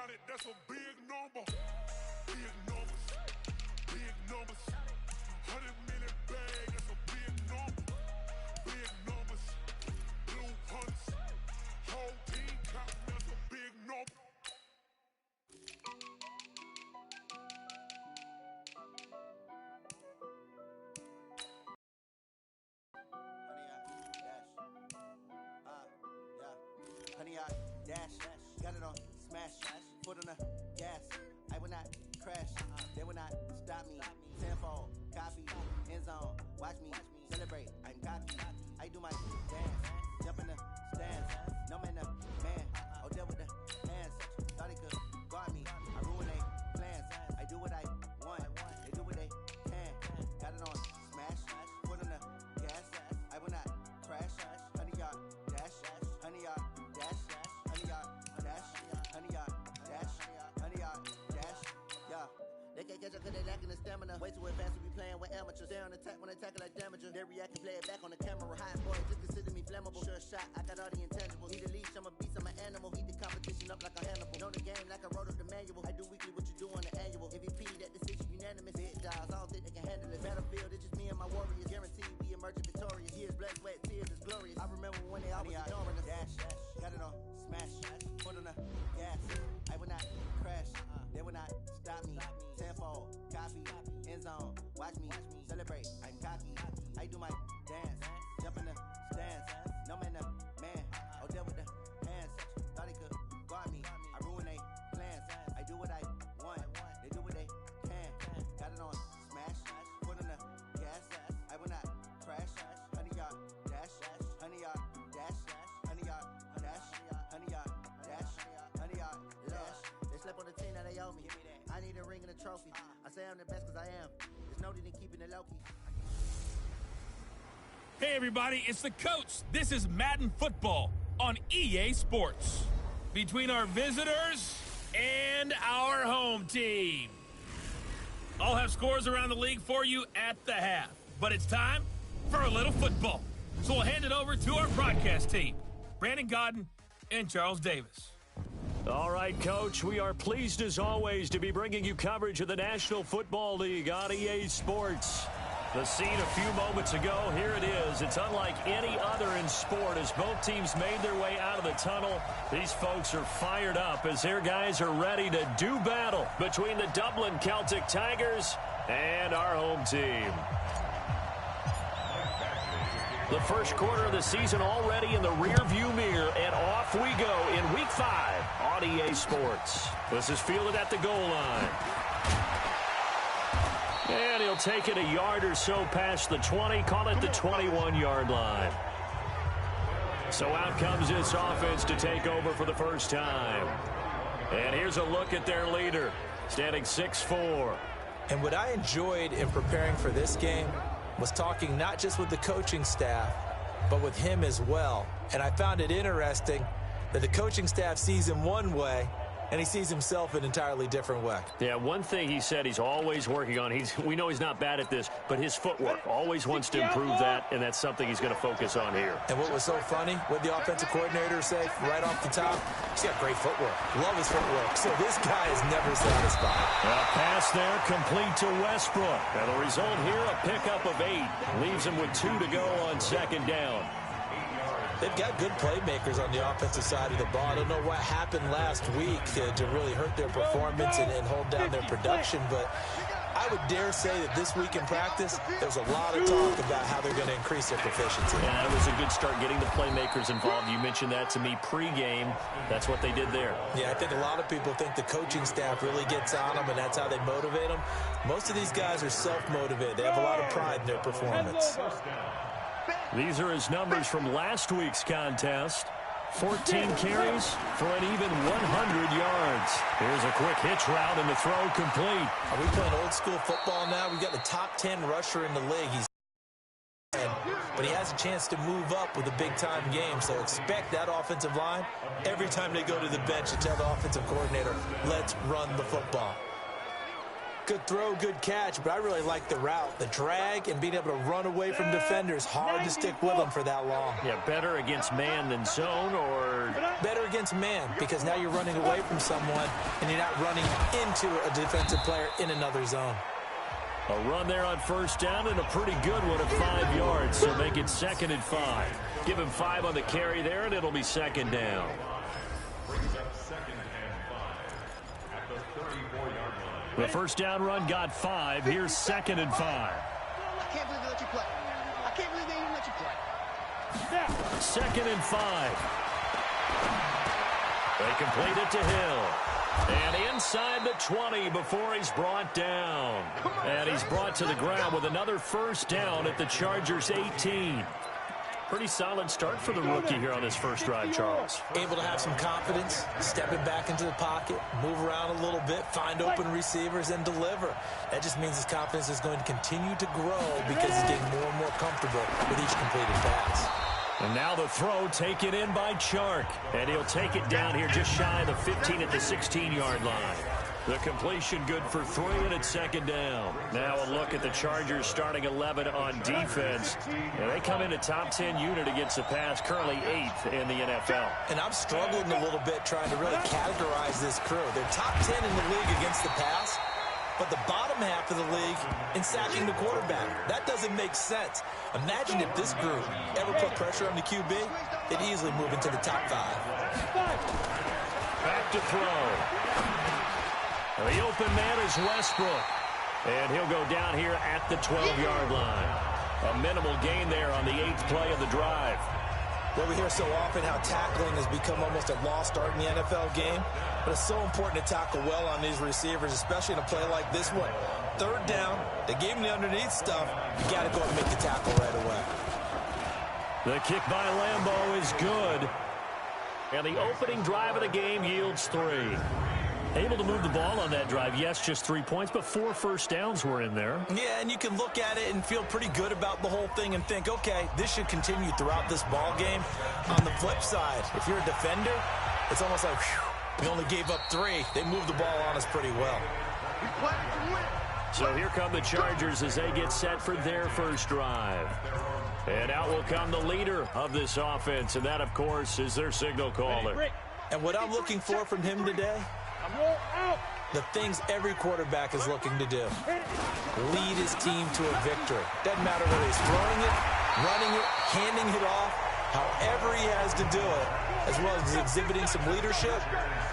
count it, that's a big number. Big numbers, big numbers. 100 million bag, that's a big number. Big numbers, blue hunts. Whole team counting, that's a big number. Honey, I dash, got it on smash, foot on the gas. I will not crash, they will not stop me. Tenfold, copy, end zone, watch me celebrate. I'm cocky, I do my dance, jump in the stands. No man, the man, oh deal with the hands. Thought he could guard me, I ruin they plans. I do what I want, they do what they can. Got it on smash, foot on the gas. I will not crash, honey, y'all dash, honey, y'all. They can't catch up cause they lacking the stamina. Way too advanced to be playing with amateurs. They on attack when they tackle like damager. They react and play it back on the camera. Hot boy, just consider me flammable. Sure shot, I got all the intangibles. Need a leash, I'm a beast, I'm an animal. Heat the competition up like a Hannibal. Know the game like I wrote up the manual. I do weekly what you do on the annual. MVP, that decision unanimous. Big dials, I don't think they can handle it. Battlefield, it's just me and my warriors. Guaranteed we emerging victorious. Years, blood, sweat, tears, it's glorious. I remember when they always ignoring us. Dash, got it on smash, foot on the gas. I will not crash, they will not stop me. Tenfold, copy, end zone, watch me celebrate. I'm cocky, I do my dance, jump in the stands. No man, the man, oh deal with the hands. Thought he could guard me, I ruin they plans. I do what I want, they do what they can. Got it on smash, foot on the gas. I will not crash, honey y'all dash, honey y'all dash, honey y'all dash, honey y'all dash, honey y'all dash. They slept on the team that they owe me. I need a ring and a trophy. I say I'm the best because I am. There's no need in keeping it low-key. Hey, everybody, it's the coach. This is Madden Football on EA Sports. Between our visitors and our home team. I'll have scores around the league for you at the half. But it's time for a little football. So we'll hand it over to our broadcast team, Brandon Godden and Charles Davis. All right, Coach, we are pleased as always to be bringing you coverage of the National Football League on EA Sports. The scene a few moments ago, here it is. It's unlike any other in sport as both teams made their way out of the tunnel. These folks are fired up as their guys are ready to do battle between the Dublin Celtic Tigers and our home team. The first quarter of the season already in the rearview mirror, and off we go in Week 5 on EA Sports. This is fielded at the goal line. And he'll take it a yard or so past the 20, call it the 21-yard line. So out comes this offense to take over for the first time. And here's a look at their leader, standing 6'4". And what I enjoyed in preparing for this game was talking not just with the coaching staff, but with him as well. And I found it interesting that the coaching staff sees him one way, and he sees himself an entirely different way. Yeah, one thing he said he's always working on, we know he's not bad at this, but his footwork, always wants to improve that, and that's something he's going to focus on here. And what was so funny, what the offensive coordinator said right off the top, he's got great footwork. Love his footwork. So this guy is never satisfied. A pass there complete to Westbrook. And the result here, a pickup of 8. Leaves him with 2 to go on second down. They've got good playmakers on the offensive side of the ball. I don't know what happened last week to really hurt their performance and hold down their production, but I would dare say that this week in practice, there's a lot of talk about how they're going to increase their proficiency. Yeah, that was a good start getting the playmakers involved. You mentioned that to me pregame. That's what they did there. Yeah, I think a lot of people think the coaching staff really gets on them, and that's how they motivate them. Most of these guys are self-motivated. They have a lot of pride in their performance. These are his numbers from last week's contest. 14 carries for an even 100 yards. Here's a quick hitch route and the throw complete. Are we playing old school football now? We've got the top 10 rusher in the league. But he has a chance to move up with a big-time game, so expect that offensive line every time they go to the bench to tell the offensive coordinator, let's run the football. Good throw, good catch, but I really like the route. The drag and being able to run away from defenders. Hard to stick with them for that long. Yeah, better against man than zone, or better against man, because now you're running away from someone and you're not running into a defensive player in another zone. A run there on first down, and a pretty good one at 5 yards, so make it 2nd and 5. Give him 5 on the carry there, and it'll be 2nd down. The first down run got 5. Here's 2nd and 5. I can't believe they let you play. I can't believe they even let you play. 2nd and 5. They complete it to Hill. And inside the 20 before he's brought down. And he's brought to the ground with another first down at the Chargers' 18. Pretty solid start for the rookie here on his first drive, Charles. Able to have some confidence, stepping back into the pocket, move around a little bit, find open receivers, and deliver. That just means his confidence is going to continue to grow because he's getting more and more comfortable with each completed pass. And now the throw taken in by Chark. And he'll take it down here just shy of the 15 at the 16-yard line. The completion good for 3, and it's 2nd down. Now a look at the Chargers starting 11 on defense. And they come in a top 10 unit against the pass, currently 8th in the NFL. And I'm struggling a little bit trying to really categorize this crew. They're top 10 in the league against the pass, but the bottom half of the league in sacking the quarterback. That doesn't make sense. Imagine if this group ever put pressure on the QB, they'd easily move into the top 5. Back to throw. The open man is Westbrook. And he'll go down here at the 12-yard line. A minimal gain there on the 8th play of the drive. Well, we hear so often how tackling has become almost a lost art in the NFL game. But it's so important to tackle well on these receivers, especially in a play like this one. 3rd down, they gave him the underneath stuff. You got to go and make the tackle right away. The kick by Lambeau is good. And the opening drive of the game yields 3. Able to move the ball on that drive. Yes, just 3 points, but 4 first downs were in there. Yeah, and you can look at it and feel pretty good about the whole thing and think, okay, this should continue throughout this ball game. On the flip side, if you're a defender, it's almost like, whew, we only gave up 3. They moved the ball on us pretty well. So here come the Chargers as they get set for their first drive. And out will come the leader of this offense, and that, of course, is their signal caller. And what I'm looking for from him today, the things every quarterback is looking to do. Lead his team to a victory. Doesn't matter whether he's throwing it, running it, handing it off, however he has to do it, as well as exhibiting some leadership,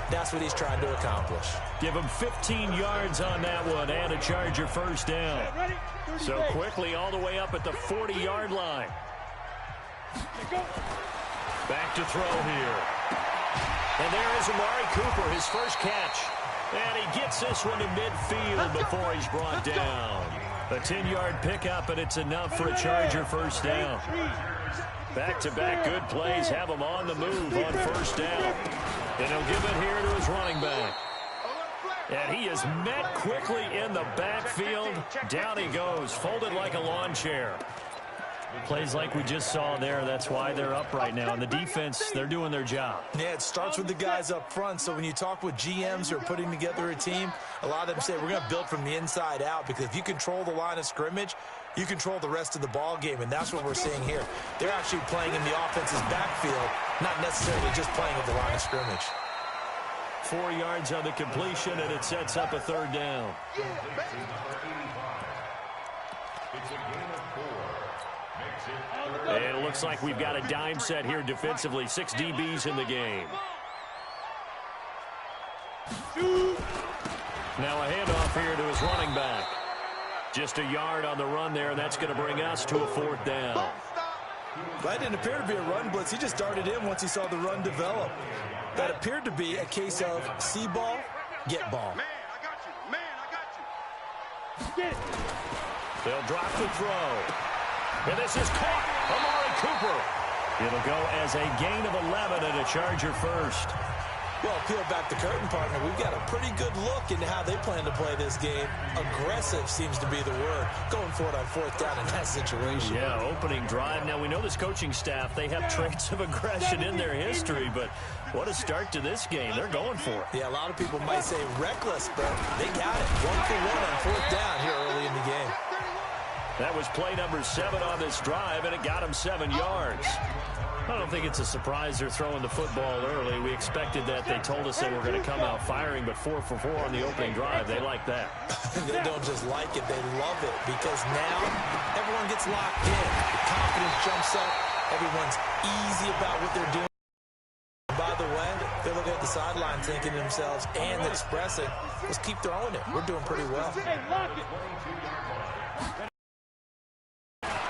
that's what he's trying to accomplish. Give him 15 yards on that one and a Charger first down. So quickly all the way up at the 40-yard line. Back to throw here. And there is Amari Cooper, his first catch. And he gets this one to midfield before he's brought down. A 10-yard pickup, and it's enough for a Charger first down. Back-to-back good plays have him on the move on first down. And he'll give it here to his running back. And he is met quickly in the backfield. Down he goes, folded like a lawn chair. Plays like we just saw there. That's why they're up right now. And the defense, they're doing their job. Yeah, it starts with the guys up front. So when you talk with GMs who are putting together a team, a lot of them say we're going to build from the inside out, because if you control the line of scrimmage, you control the rest of the ball game, and that's what we're seeing here. They're actually playing in the offense's backfield, not necessarily just playing at the line of scrimmage. 4 yards on the completion, and it sets up a third down. And it looks like we've got a dime set here defensively. 6 DBs in the game. Now a handoff here to his running back. Just a yard on the run there, and that's going to bring us to a fourth down. That didn't appear to be a run blitz. He just darted in once he saw the run develop. That appeared to be a case of see ball, get ball. Man, I got you. Man, I got you. Get it. They'll drop the throw. And this is caught. Amari Cooper. It'll go as a gain of 11 and a Charger first. Well, peel back the curtain, partner. We've got a pretty good look into how they plan to play this game. Aggressive seems to be the word. Going for it on fourth down in that situation. Yeah, opening drive. Now, we know this coaching staff, they have traits of aggression in their history, but what a start to this game. They're going for it. Yeah, a lot of people might say reckless, but they got it. 1-for-1 on fourth down here early in the game. That was play number 7 on this drive, and it got him 7 yards. I don't think it's a surprise they're throwing the football early. We expected that. They told us they were going to come out firing, but 4 for 4 on the opening drive. They like that. They don't just like it, they love it, because now everyone gets locked in. Confidence jumps up. Everyone's easy about what they're doing. By the way, they're looking at the sideline thinking to themselves and expressing, let's keep throwing it. We're doing pretty well.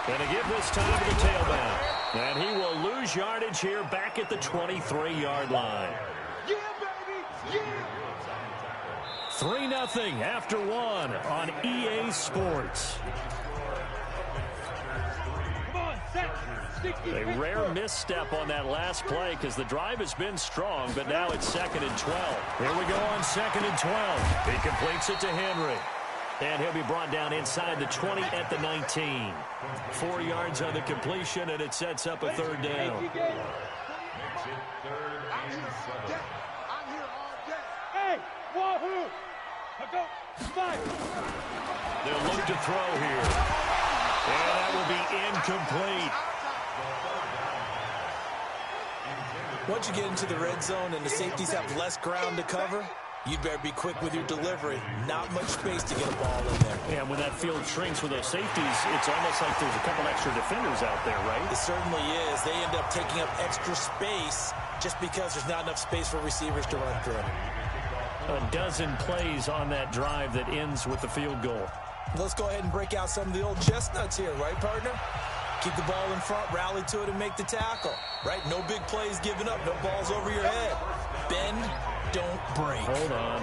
Going to give this time to the tailback. And he will lose yardage here back at the 23-yard line. Yeah, baby! Yeah! 3-0 after 1 on EA Sports. Come on, set! A rare misstep on that last play because the drive has been strong, but now it's 2nd and 12. Here we go on 2nd and 12. He completes it to Henry. And he'll be brought down inside the 20 at the 19. 4 yards on the completion, and it sets up a 3rd down. I'm here all day. Hey, wahoo! I go, fight! They'll look to throw here. And that will be incomplete. Once you get into the red zone and the safeties have less ground to cover, you better be quick with your delivery. Not much space to get a ball in there. And when that field shrinks with those safeties, it's almost like there's a couple extra defenders out there, right? It certainly is. They end up taking up extra space just because there's not enough space for receivers to run through. A dozen plays on that drive that ends with the field goal. Let's go ahead and break out some of the old chestnuts here, right, partner? Keep the ball in front, rally to it, and make the tackle, right? No big plays given up, no balls over your head. Bend, don't break. Hold on.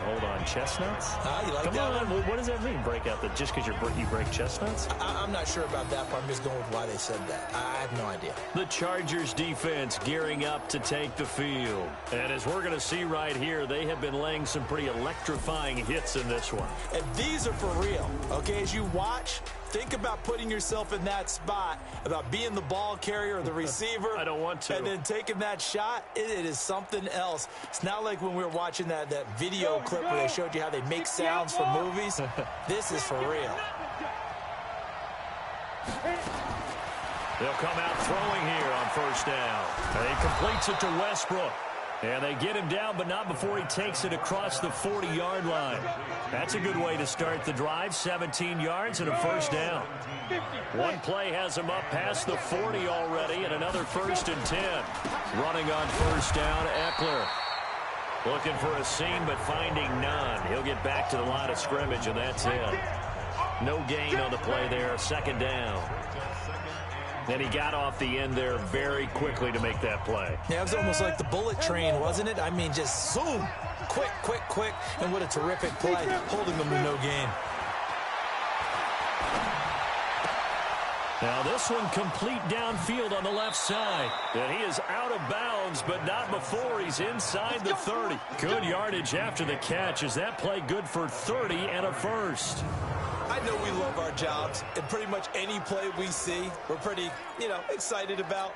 Chestnuts? You like Come that on. one? What does that mean, break out? That just because you break chestnuts? I'm not sure about that part. I'm just going with why they said that. I have no idea. The Chargers defense gearing up to take the field. And as we're going to see right here, they have been laying some pretty electrifying hits in this one. And these are for real, okay? As you watch, think about putting yourself in that spot, about being the ball carrier or the receiver. I don't want to. And then taking that shot, it is something else. It's not like when we were watching that video clip where they showed you how they make sounds for movies. This is for real. They'll come out throwing here on 1st down. And he completes it to Westbrook. And they get him down, but not before he takes it across the 40-yard line. That's a good way to start the drive. 17 yards and a 1st down. One play has him up past the 40 already, and another 1st and 10. Running on 1st down, Eckler. Looking for a seam, but finding none. He'll get back to the line of scrimmage, and that's it. No gain on the play there. 2nd down. Then he got off the end there very quickly to make that play. Yeah, it was almost like the bullet train, wasn't it? I mean, just zoom. Quick. And what a terrific play, holding them to no gain. Now this one complete downfield on the left side. And he is out of bounds, but not before he's inside the 30. Good yardage after the catch. Is that play good for 30 and a 1st? I know we love our jobs, and pretty much any play we see, we're pretty, excited about.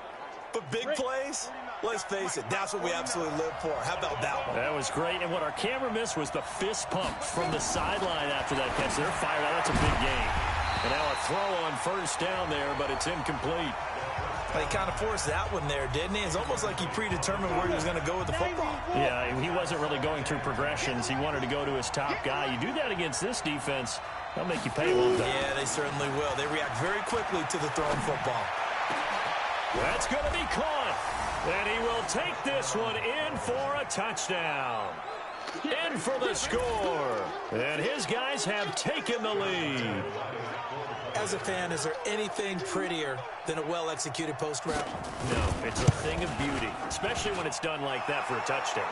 But big plays, let's face it, that's what we absolutely live for. How about that one? That was great, and what our camera missed was the fist pump from the sideline after that catch. They're fired out. That's a big game. And now a throw on 1st down there, but it's incomplete. He kind of forced that one there, didn't he? It's almost like he predetermined where he was going to go with the football. Yeah, he wasn't really going through progressions. He wanted to go to his top guy. You do that against this defense, they'll make you pay, won't they? Yeah, they certainly will. They react very quickly to the thrown football. That's going to be caught. And he will take this one in for a touchdown. In for the score. And his guys have taken the lead. As a fan, is there anything prettier than a well-executed post route? No, it's a thing of beauty, especially when it's done like that for a touchdown.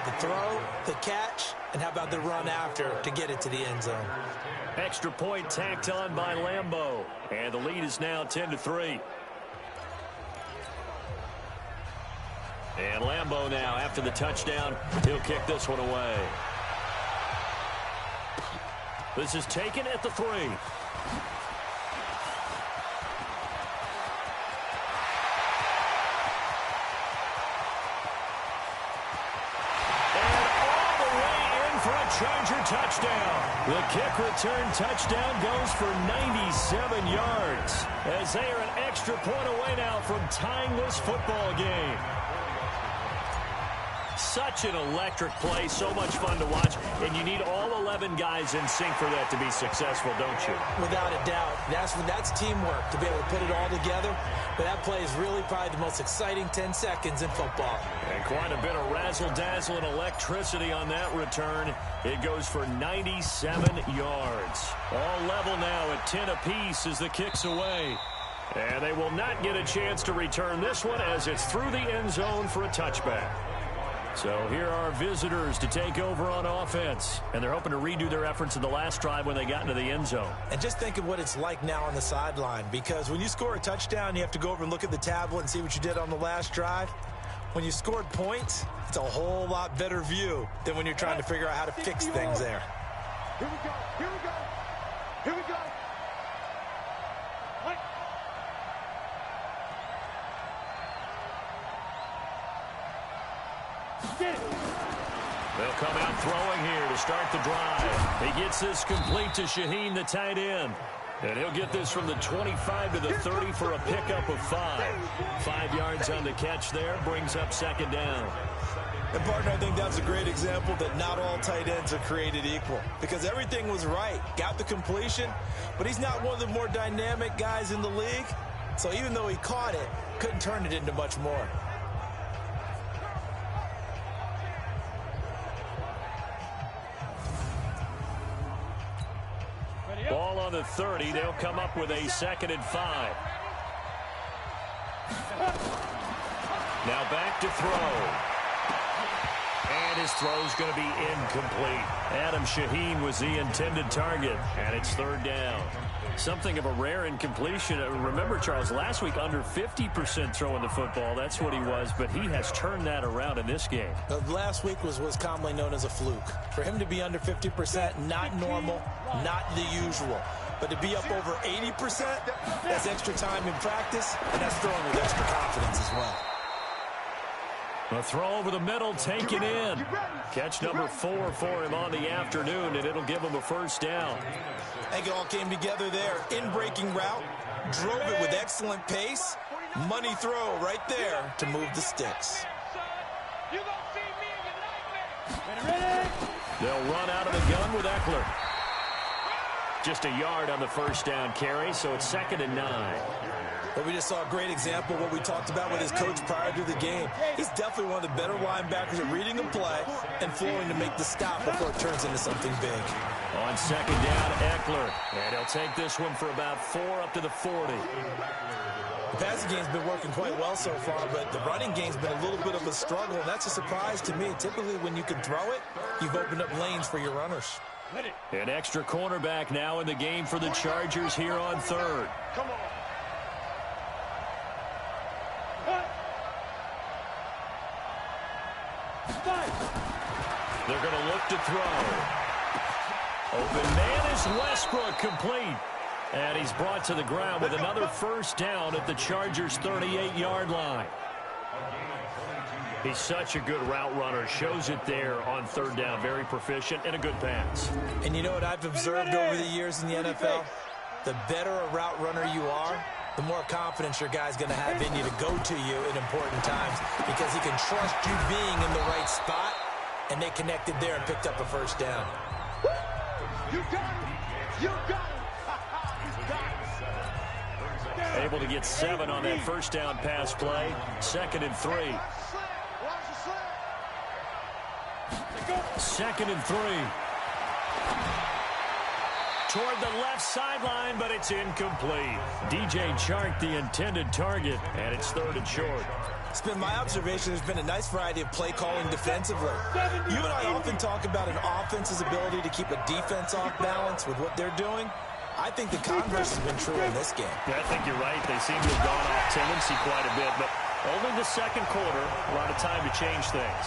The throw, the catch, and how about the run after to get it to the end zone? Extra point tacked on by Lambeau. And the lead is now 10-3. And Lambeau now, after the touchdown, he'll kick this one away. This is taken at the 3. Charger touchdown. The kick return touchdown goes for 97 yards as they are an extra point away now from tying this football game. Such an electric play, so much fun to watch, and you need all 11 guys in sync for that to be successful, don't you? Without a doubt. That's teamwork to be able to put it all together. But that play is really probably the most exciting 10 seconds in football. And quite a bit of razzle-dazzle and electricity on that return. It goes for 97 yards. All level now at 10 apiece as the kick's away. And they will not get a chance to return this one as it's through the end zone for a touchback. So here are visitors to take over on offense. And they're hoping to redo their efforts in the last drive when they got into the end zone. And just think of what it's like now on the sideline. Because when you score a touchdown, you have to go over and look at the tablet and see what you did on the last drive. When you scored points, it's a whole lot better view than when you're trying to figure out how to fix things there. Here we go. Here we go. Here we go. What? They'll come out throwing here to start the drive. He gets this complete to Shaheen, the tight end. And he'll get this from the 25 to the 30 for a pickup of 5. 5 yards on the catch there, brings up second down. And, partner, I think that's a great example that not all tight ends are created equal. Because everything was right. Got the completion, but he's not one of the more dynamic guys in the league. So even though he caught it, couldn't turn it into much more. Ball on the 30. They'll come up with a 2nd and 5. Now back to throw. And his throw's going to be incomplete. Adam Shaheen was the intended target, and it's 3rd down. Something of a rare incompletion. Remember, Charles, last week under 50% throwing the football. That's what he was, but he has turned that around in this game. Last week was commonly known as a fluke. For him to be under 50%, not normal, not the usual. But to be up over 80%, that's extra time in practice, and that's throwing with extra confidence as well. A throw over the middle, taken in. Catch number 4 for him on the afternoon, and it'll give him a 1st down. I think it all came together there. In-breaking route, drove it with excellent pace. Money throw right there to move the sticks. They'll run out of the gun with Eckler. Just a yard on the 1st down carry, so it's 2nd and 9. But we just saw a great example of what we talked about with his coach prior to the game. He's definitely one of the better linebackers at reading a play and flowing to make the stop before it turns into something big. On 2nd down, Eckler. And he'll take this one for about 4 up to the 40. The passing game's been working quite well so far, but the running game's been a little bit of a struggle, and that's a surprise to me. Typically, when you can throw it, you've opened up lanes for your runners. An extra cornerback now in the game for the Chargers here on 3rd. Come on. They're going to look to throw. Open man is Westbrook, complete. And he's brought to the ground with another 1st down at the Chargers' 38-yard line. He's such a good route runner. Shows it there on 3rd down. Very proficient and a good pass. And you know what I've observed over the years in the NFL? The better a route runner you are, the more confidence your guy's going to have in you to go to you in important times because he can trust you being in the right spot, and they connected there and picked up a 1st down. You got it. You got it. Able to get 7 on that 1st down pass play. 2nd and 3. 2nd and 3. Toward the left sideline, but it's incomplete. DJ Chark, the intended target, and it's 3rd and short. It's been my observation there's been a nice variety of play calling defensively. You and I often talk about an offense's ability to keep a defense off balance with what they're doing. I think the converse has been true in this game. Yeah, I think you're right. They seem to have gone off tendency quite a bit, but Only the second quarter. A lot of time to change things.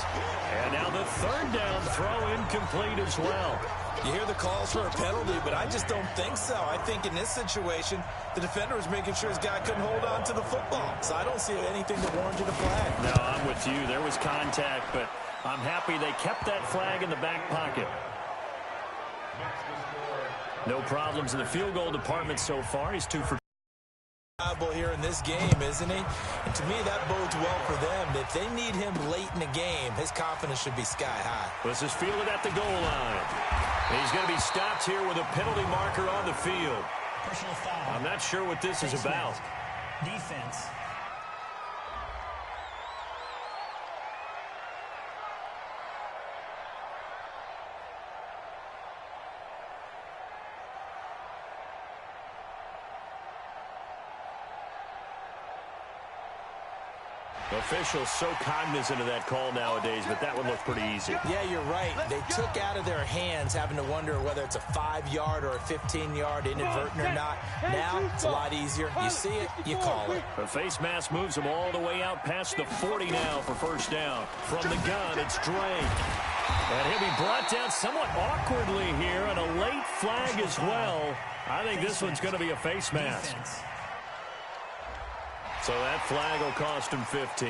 And now the third down throw incomplete as well. You hear the calls for a penalty, but I just don't think so. I think in this situation, the defender was making sure his guy couldn't hold on to the football. So I don't see anything that warranted a flag. No, I'm with you. There was contact, but I'm happy they kept that flag in the back pocket. No problems in the field goal department so far. He's 2 for 2. Here in this game, isn't he? And to me, that bodes well for them. If they need him late in the game, his confidence should be sky high. This is fielded at the goal line. He's going to be stopped here with a penalty marker on the field. Personal foul. I'm not sure what this is about. Defense. Officials so cognizant of that call nowadays, but that one looked pretty easy. Yeah, you're right. They took out of their hands having to wonder whether it's a 5-yard or a 15-yard, inadvertent or not. Now, it's a lot easier. You see it, you call it. The face mask moves him all the way out past the 40 now for first down. From the gun, it's Drake. And he'll be brought down somewhat awkwardly here, and a late flag as well. I think this one's going to be a face mask. So that flag will cost him 15.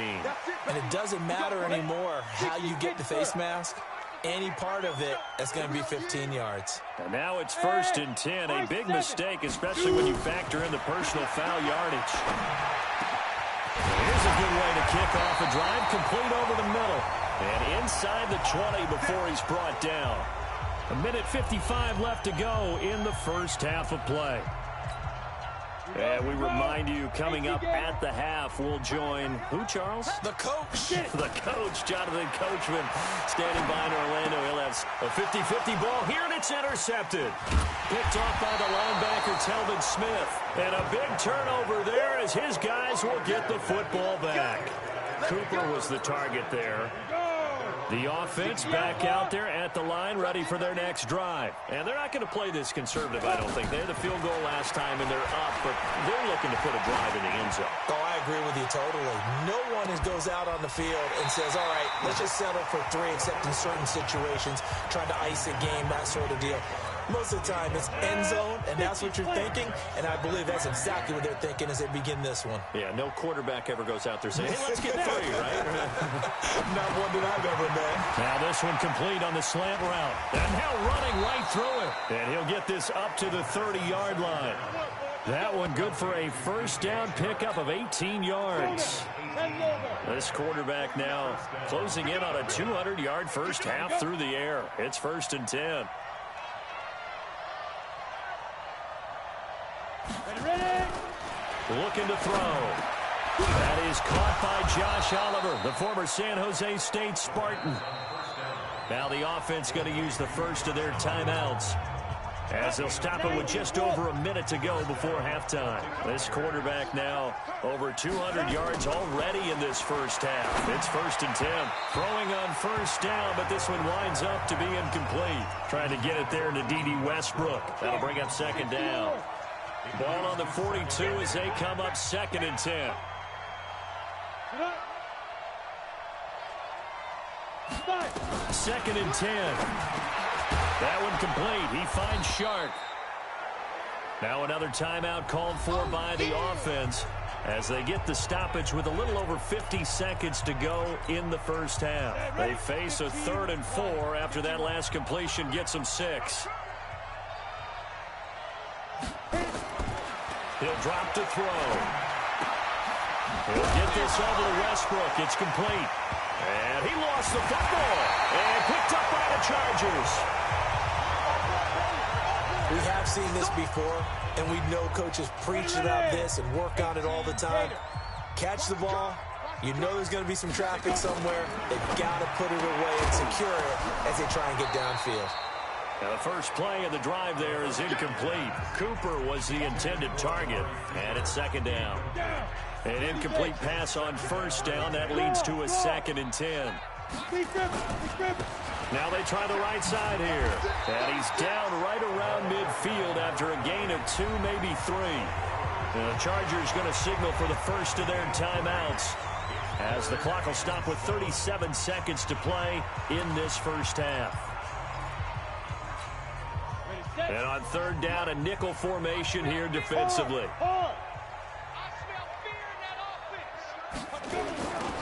And it doesn't matter anymore how you get the face mask. Any part of it, that's going to be 15 yards. And now it's 1st and 10. A big mistake, especially when you factor in the personal foul yardage. Here's a good way to kick off a drive, complete over the middle. And inside the 20 before he's brought down. 1:55 left to go in the first half of play. And we remind you, coming up at the half, we'll join who, Charles? The coach. The coach, Jonathan Coachman, standing by in Orlando. He'll have a 50-50 ball here, and it's intercepted. Picked off by the linebacker, Telvin Smith. And a big turnover there as his guys will get the football back. Cooper was the target there. The offense back out there at the line, ready for their next drive. And they're not going to play this conservative, I don't think. They had the field goal last time, and they're up, but they're looking to put a drive in the end zone. Oh, I agree with you totally. No one goes out on the field and says, all right, let's just settle for 3, except in certain situations, trying to ice a game, that sort of deal. Most of the time, it's end zone, and that's what you're thinking, and I believe that's exactly what they're thinking as they begin this one. Yeah, no quarterback ever goes out there saying, hey, let's get 3, right? Not one that I've ever met. Now this one complete on the slant route. And now running right through it. And he'll get this up to the 30-yard line. That one good for a first down pickup of 18 yards. This quarterback now closing in on a 200-yard first half through the air. It's 1st and 10. Looking to throw. That is caught by Josh Oliver, the former San Jose State Spartan. Now the offense going to use the first of their timeouts, as they'll stop it with just over a minute to go before halftime. This quarterback now over 200 yards already in this first half. It's 1st and 10. Throwing on first down, but this one winds up to be incomplete. Trying to get it there to D.D. Westbrook. That'll bring up 2nd down. Ball on the 42 as they come up 2nd and 10. Second and 10. That one complete. He finds Shark. Now another timeout called for by the offense as they get the stoppage with a little over 50 seconds to go in the first half. They face a 3rd and 4 after that last completion gets them 6. He'll drop to throw. He'll get this over to Westbrook. It's complete. And he lost the football. And picked up by the Chargers. We have seen this before, and we know coaches preach about this and work on it all the time. Catch the ball. You know there's going to be some traffic somewhere. They've got to put it away and secure it as they try and get downfield. Now the first play of the drive there is incomplete. Cooper was the intended target, and it's 2nd down. An incomplete pass on first down. That leads to a 2nd and 10. Now they try the right side here. And he's down right around midfield after a gain of 2, maybe 3. And the Chargers going to signal for the first of their timeouts. as the clock will stop with 37 seconds to play in this first half. And on third down, a nickel formation here defensively.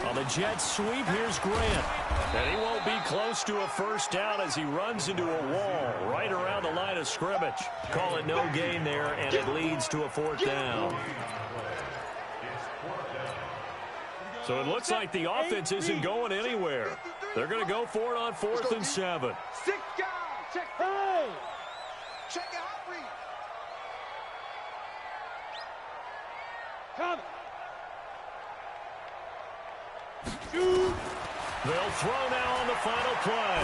On the Jets sweep, here's Grant. And he won't be close to a first down as he runs into a wall right around the line of scrimmage. Call it no gain there, and it leads to a fourth down. So it looks like the offense isn't going anywhere. They're going to go for it on 4th and 7. Check out, read. Come. They'll throw now on the final play.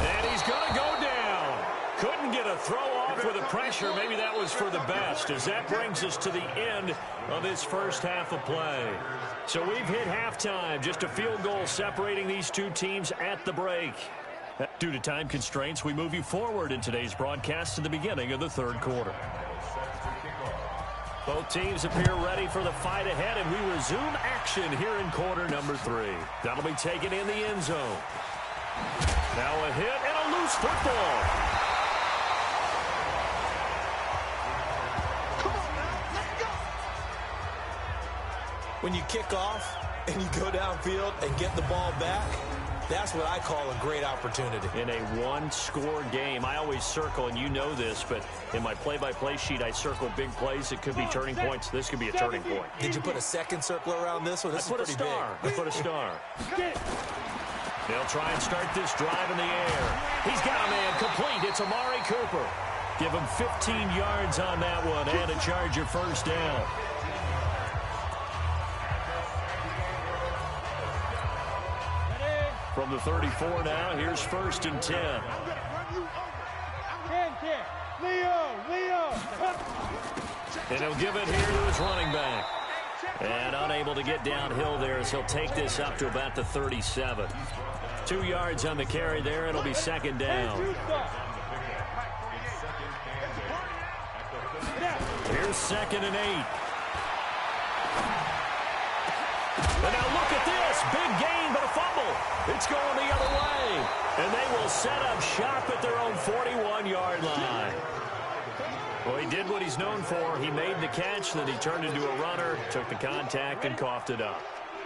And he's going to go down. Couldn't get a throw off with the pressure. Maybe that was for the best, as that brings us to the end of this first half of play. So we've hit halftime. Just a field goal separating these two teams at the break. Due to time constraints, we move you forward in today's broadcast to the beginning of the third quarter. Both teams appear ready for the fight ahead, and we resume action here in quarter number 3. That'll be taken in the end zone. Now a hit and a loose football. Come on now, let's go. When you kick off and you go downfield and get the ball back, that's what I call a great opportunity. In a one-score game, I always circle, and you know this, but in my play-by-play sheet, I circle big plays. It could be turning points. This could be a turning point. Did you put a second circle around this one? This is pretty big. I put a star. They'll try and start this drive in the air. He's got a man complete. It's Amari Cooper. Give him 15 yards on that one and a Charger first down. From the 34 now, here's 1st and 10. Leo. And he'll give it here to his running back. And unable to get downhill there as he'll take this up to about the 37. 2 yards on the carry there. It'll be 2nd down. Here's 2nd and 8. And now look at this. Big gain, but a fumble. It's going the other way. And they will set up shop at their own 41-yard line. Well, he did what he's known for. He made the catch, then he turned into a runner, took the contact, and coughed it up.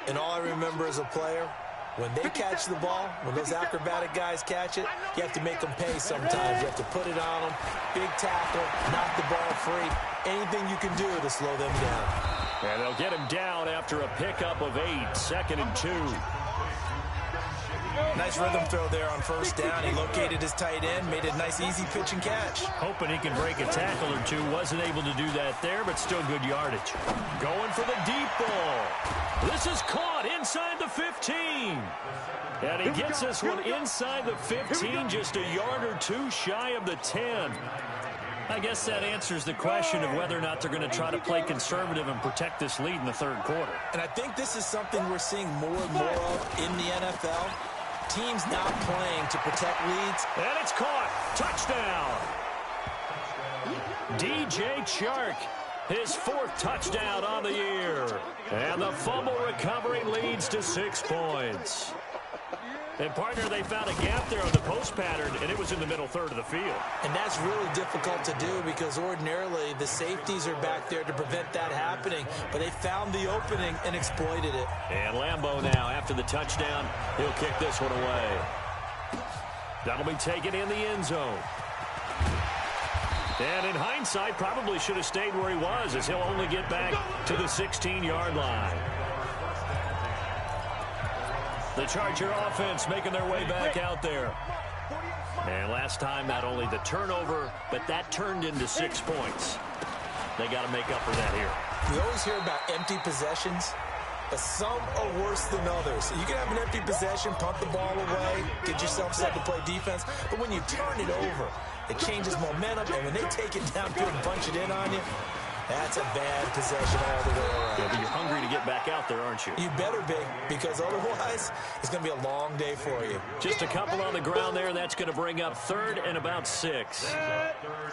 And all I remember as a player, when they catch the ball, when those acrobatic guys catch it, you have to make them pay sometimes. You have to put it on them, big tackle, knock the ball free. Anything you can do to slow them down. And they'll get him down after a pickup of 8, 2nd and 2. Nice rhythm throw there on first down. He located his tight end, made a nice easy pitch and catch. Hoping he can break a tackle or two. Wasn't able to do that there, but still good yardage. Going for the deep ball. This is caught inside the 15. And he gets this one inside the 15, just a yard or two shy of the 10. I guess that answers the question of whether or not they're going to try to play conservative and protect this lead in the third quarter. And I think this is something we're seeing more and more of in the NFL. Teams not playing to protect leads. And it's caught. Touchdown. DJ Chark, his 4th touchdown on the year. And the fumble recovery leads to 6 points. And, partner, they found a gap there on the post pattern, and it was in the middle third of the field. And that's really difficult to do because ordinarily the safeties are back there to prevent that happening. But they found the opening and exploited it. And Lambeau now, after the touchdown, he'll kick this one away. That'll be taken in the end zone. And in hindsight, probably should have stayed where he was, as he'll only get back to the 16-yard line. The Charger offense making their way back out there. And last time, not only the turnover, but that turned into 6 points. They got to make up for that here. We always hear about empty possessions, but some are worse than others. You can have an empty possession, punt the ball away, get yourself set to play defense, but when you turn it over, it changes momentum, and when they take it downfield and bunch it in on you, That's a bad possession all the way around. Yeah, but you're hungry to get back out there, aren't you? You better be, because otherwise it's going to be a long day for you. Just a couple on the ground there, and that's going to bring up 3rd and about 6.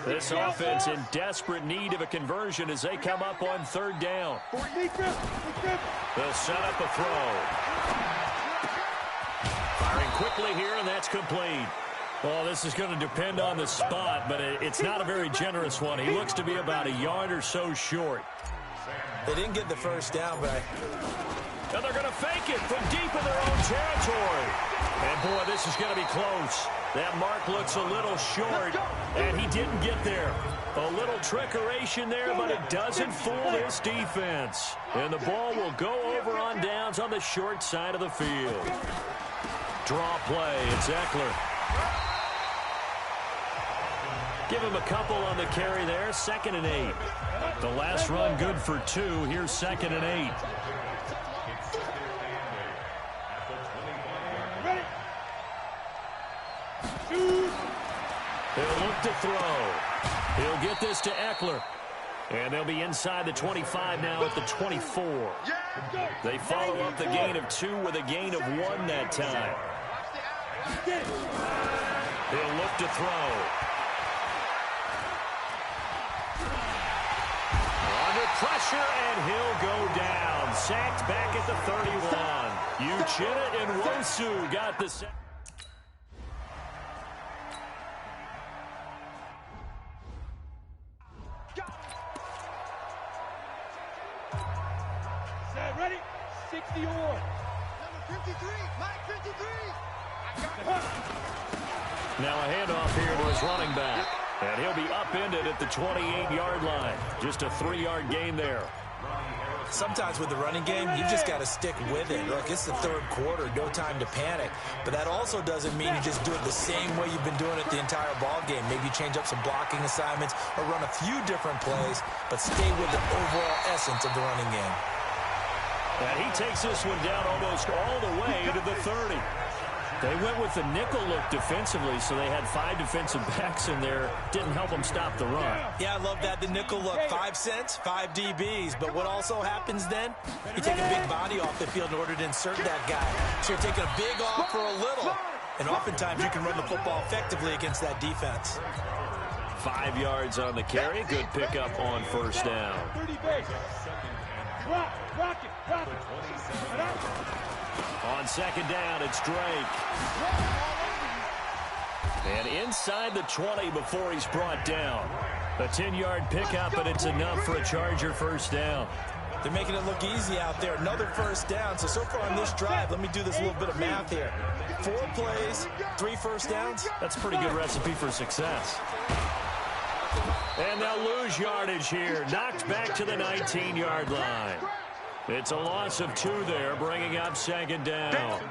This offense in desperate need of a conversion as they come up on 3rd down. They'll set up a throw. Firing quickly here, and that's complete. Well, this is going to depend on the spot, but it's not a very generous one. He looks to be about a yard or so short. They didn't get the first down, but And they're going to fake it from deep in their own territory. And, boy, this is going to be close. That mark looks a little short, and he didn't get there. A little trickeration there, but it doesn't fool this defense. And the ball will go over on downs on the short side of the field. Draw play. It's Eckler. Give him a couple on the carry there. 2nd and 8. The last run good for 2. Here's 2nd and 8. He'll look to throw. He'll get this to Eckler. And they'll be inside the 25 now at the 24. They follow up the gain of 2 with a gain of 1 that time. He'll look to throw. Under pressure, and he'll go down. Sacked back at the 31. Uchenna and Nwosu got the sack. Ready? 60 or. Number 53, Mike 53. Now a handoff here to his running back. And he'll be upended at the 28-yard line. Just a 3-yard gain there. sometimes with the running game, you just got to stick with it. Look, it's the third quarter, no time to panic. But that also doesn't mean you just do it the same way you've been doing it the entire ball game. Maybe change up some blocking assignments or run a few different plays, but stay with the overall essence of the running game. And he takes this one down almost all the way to the 30. They went with the nickel look defensively, so they had 5 defensive backs in there. Didn't help them stop the run. Yeah, I love that. The nickel look, 5 cents, 5 DBs. But what also happens then? You take a big body off the field in order to insert that guy. So you're taking a big off for a little. And oftentimes you can run the football effectively against that defense. 5 yards on the carry. Good pickup on first down. Rock it. On second down, it's Drake. And inside the 20 before he's brought down. A 10-yard pickup, and it's enough for a Charger first down. They're making it look easy out there. Another first down. So far on this drive, let me do this little bit of math here. 4 plays, 3 first downs. That's a pretty good recipe for success. And they'll lose yardage here. Knocked back to the 19-yard line. It's a loss of 2 there, bringing up second down.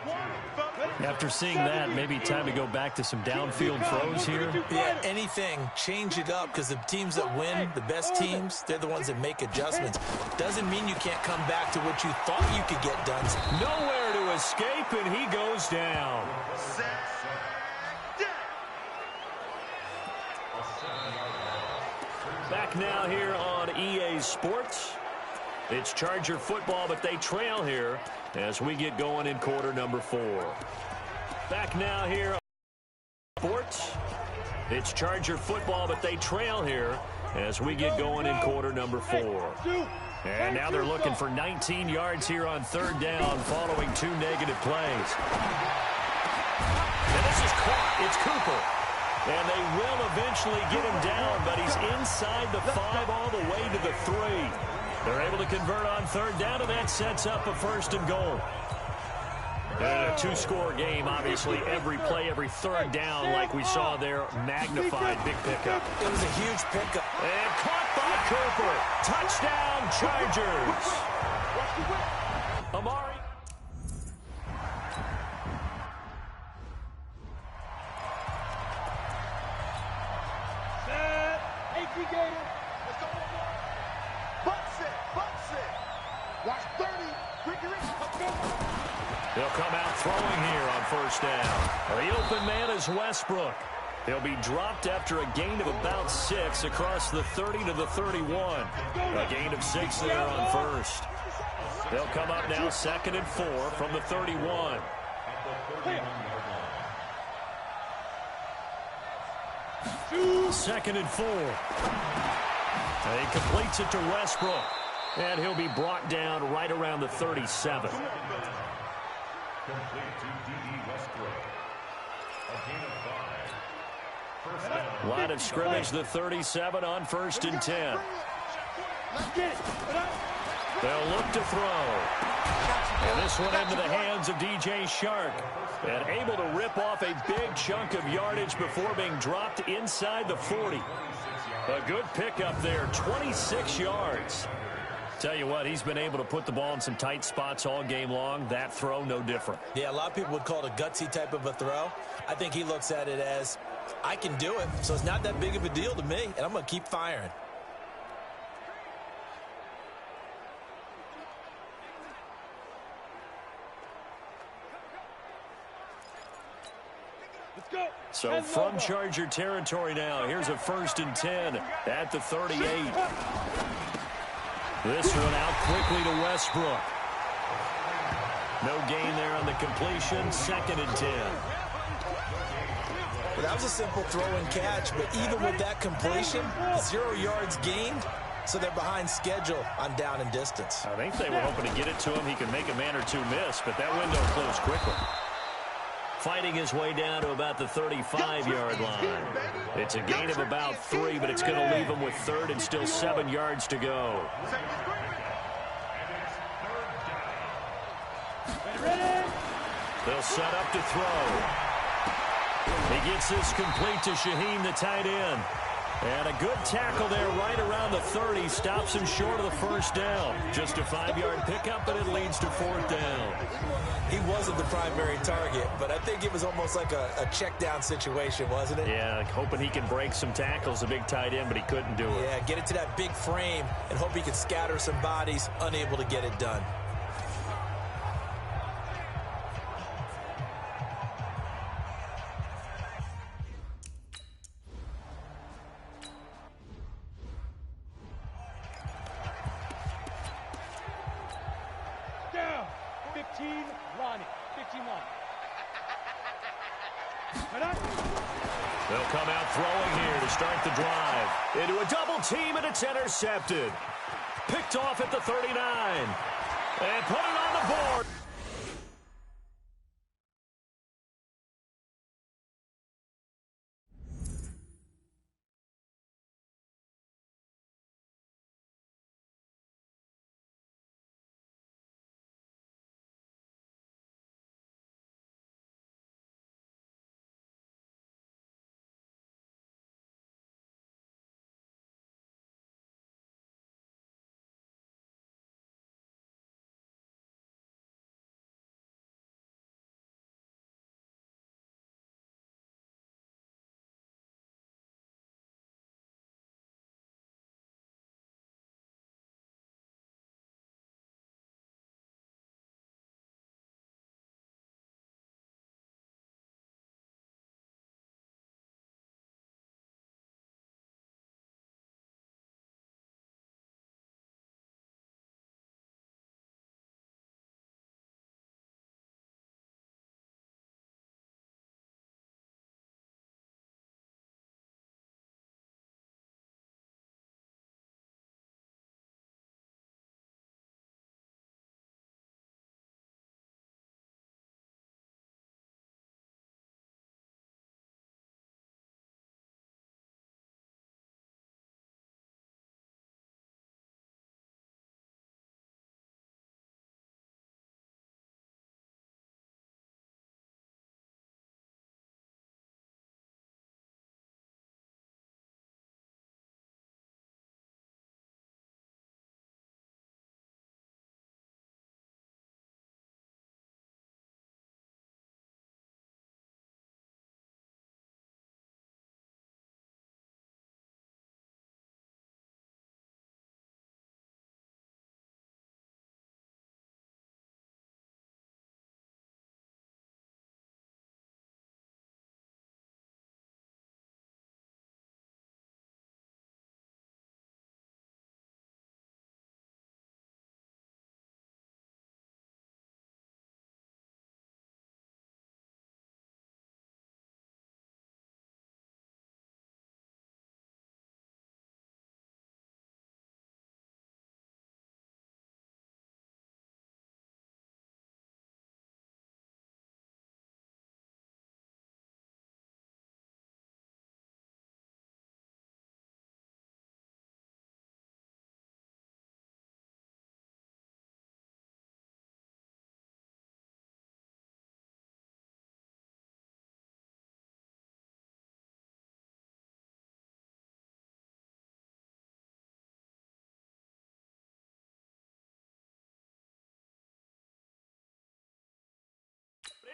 After seeing that, maybe time to go back to some downfield throws here. Yeah, anything. Change it up, because the teams that win, the best teams, they're the ones that make adjustments. Doesn't mean you can't come back to what you thought you could get done. Nowhere to escape, and he goes down. Back now here on EA Sports. It's Charger football, but they trail here as we get going in quarter number 4. Back now here on Sports. It's Charger football, but they trail here as we get going in quarter number 4. And now they're looking for 19 yards here on third down following 2 negative plays. And this is caught. It's Cooper. And they will eventually get him down, but he's inside the 5 all the way to the 3. They're able to convert on third down, and that sets up a first and goal. And a 2-score game, obviously, every play, every third down, like we saw there, magnified big pickup. It was a huge pickup. And caught by Cooper. Touchdown, Chargers. Amari. They'll come out throwing here on first down. The open man is Westbrook. He'll be dropped after a gain of about 6 across the 30 to the 31. A gain of 6 there on first. They'll come up now 2nd and 4 from the 31. Second and 4. And he completes it to Westbrook. And he'll be brought down right around the 37. Line of scrimmage, the 37 on 1st and 10. They'll look to throw. And this one into the hands of DJ Shark. And able to rip off a big chunk of yardage before being dropped inside the 40. A good pickup there, 26 yards. Tell you what, he's been able to put the ball in some tight spots all game long. That throw, no different. Yeah, a lot of people would call it a gutsy type of a throw. I think he looks at it as, I can do it, so it's not that big of a deal to me, and I'm going to keep firing. So from Charger territory now, here's a 1st and 10 at the 38. This one out quickly to Westbrook. No gain there on the completion. 2nd and 10. Well, that was a simple throw and catch, but even with that completion, 0 yards gained, so they're behind schedule on down and distance. I think they were hoping to get it to him. He could make a man or two miss, but that window closed quickly. Fighting his way down to about the 35-yard line. It's a gain of about 3, but it's going to leave him with 3rd and still 7 yards to go. They'll set up to throw. He gets this complete to Shaheen, the tight end. And a good tackle there right around the 30. Stops him short of the 1st down. Just a 5-yard pickup, but it leads to 4th down. He wasn't the primary target, but I think it was almost like a check down situation, wasn't it? Yeah, hoping he can break some tackles, a big tight end, but he couldn't do it. Yeah, get it to that big frame and hope he can scatter some bodies, unable to get it done. Down. 15, Lonnie. 15 line. They'll come out throwing here to start the drive. Into a double team, and it's intercepted. Picked off at the 39. And put it on the board.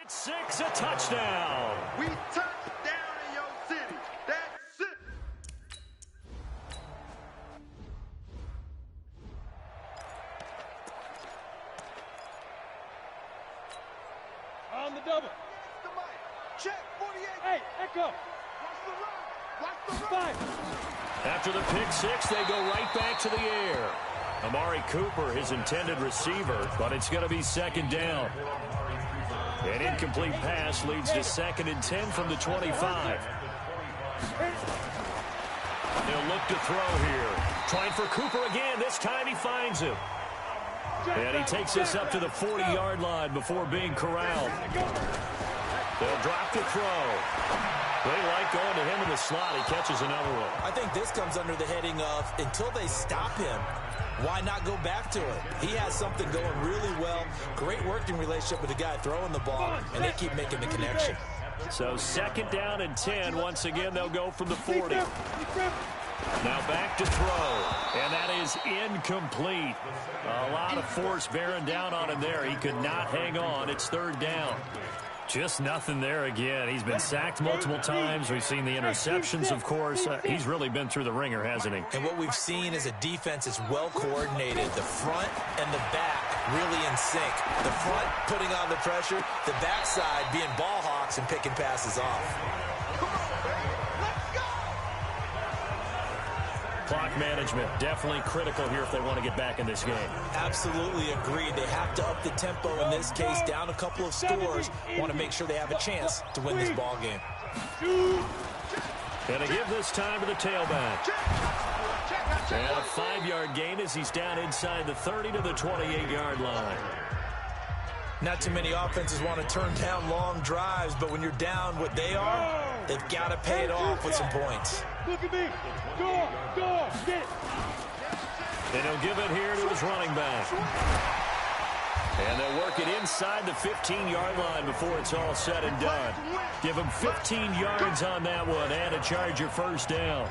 6, a touchdown. We touched down in your city. That's it. On the double. Check 48. Hey, echo. Watch the run. Watch the run. 5. After the pick 6, they go right back to the air. Amari Cooper, his intended receiver, but it's going to be second down. An incomplete pass leads to 2nd and 10 from the 25. They'll look to throw here. Trying for Cooper again. This time he finds him. And he takes this up to the 40-yard line before being corralled. They'll drop the throw. They like going to him in the slot. He catches another one. I think this comes under the heading of until they stop him, why not go back to it? He has something going really well. Great working relationship with the guy throwing the ball, and they keep making the connection. So 2nd down and 10. Once again, they'll go from the 40. Now back to throw, and that is incomplete. A lot of force bearing down on him there. He could not hang on. It's 3rd down. Just nothing there again. He's been sacked multiple times. We've seen the interceptions, of course. He's really been through the ringer, hasn't he? And what we've seen is a defense that's well coordinated. The front and the back really in sync. The front putting on the pressure, the backside being ball hawks and picking passes off. Clock management definitely critical here if they want to get back in this game. Absolutely agreed. They have to up the tempo in this case, down a couple of scores. Want to make sure they have a chance to win this ball game. And to give this time to the tailback. And a 5-yard gain as he's down inside the 30 to the 28-yard line. Not too many offenses want to turn down long drives, but when you're down what they are, they've got to pay it off with some points. Look at me. Go, get it. And he'll give it here to his running back. And they'll work it inside the 15-yard line before it's all said and done. Give him 15 yards on that one and a Charger first down.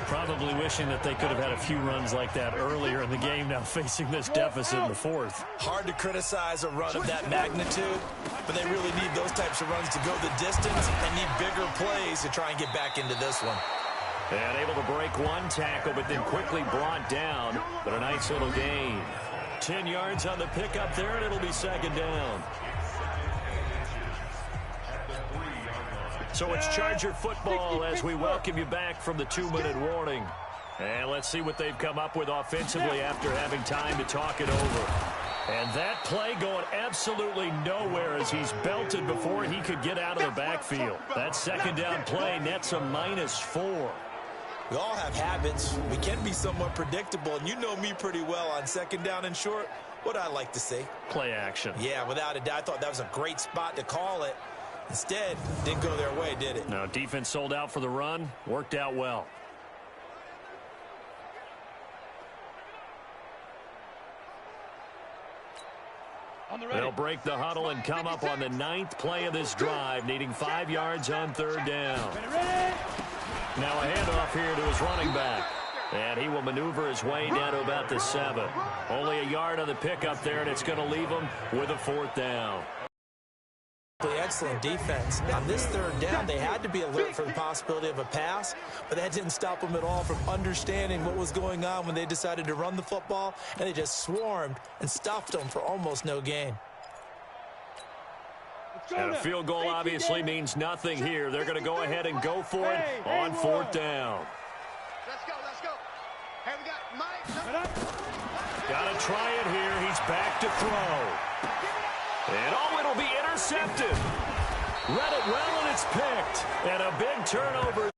Probably wishing that they could have had a few runs like that earlier in the game, now facing this deficit in the 4th. Hard to criticize a run of that magnitude, but they really need those types of runs to go the distance and need bigger plays to try and get back into this one. And able to break one tackle, but then quickly brought down. But a nice little gain. 10 yards on the pickup there, and it'll be second down. So it's Charger football as we welcome you back from the 2-minute warning. And let's see what they've come up with offensively after having time to talk it over. And that play going absolutely nowhere as he's belted before he could get out of the backfield. That second down play nets a -4. We all have habits. We can be somewhat predictable, and you know me pretty well on second down and short. What I like to say? Play action. Yeah, without a doubt. I thought that was a great spot to call it. Instead, didn't go their way, did it? No, defense sold out for the run. Worked out well. They'll break the huddle and come up on the 9th play of this drive, needing 5 yards on 3rd down. Now a handoff here to his running back. And he will maneuver his way down to about the 7. Only a yard on the pickup there, and it's going to leave him with a 4th down. Excellent defense. On this 3rd down, they had to be alert for the possibility of a pass, but that didn't stop them at all from understanding what was going on when they decided to run the football, and they just swarmed and stuffed them for almost no gain. And a field goal obviously means nothing here. They're going to go ahead and go for it on 4th down. Let's go. Hey, we got Mike. Got to try it here. He's back to throw. And it'll be intercepted. Read it well, and it's picked. And a big turnover.